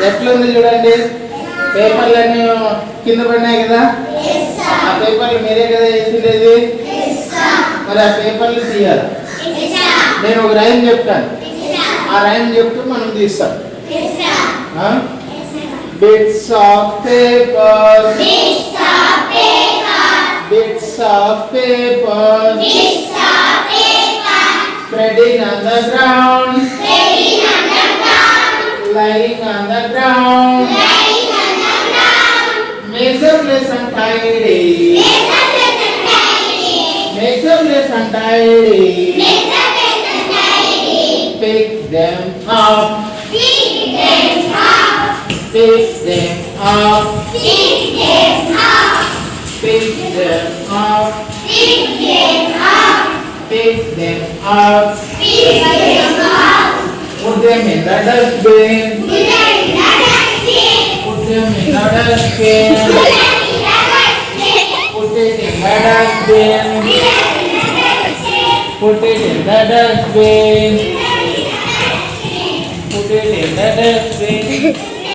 ఎట్లుంది చూడండి, పేపర్లన్నీ కింద పడినాయి కదా. ఆ పేపర్లు మీరే కదా వేసిండేది. మరి ఆ పేపర్లు తీయాలి. నేను ఒక రైమ్ చెప్తాను, ఆ రైమ్ చెప్తూ మనం తీస్తాం. Bits of paper, bits of paper, spreading on the ground, lying on the ground, makes a place untidy, makes a place untidy, pick them up, pick them up, pick them up, pick them up, pick them up, pick them up, pick them up, pick them up, put them in the dustbin, put them in the dustbin, put them in the dustbin, put it in the dustbin, put it in the dustbin, put it in the dustbin.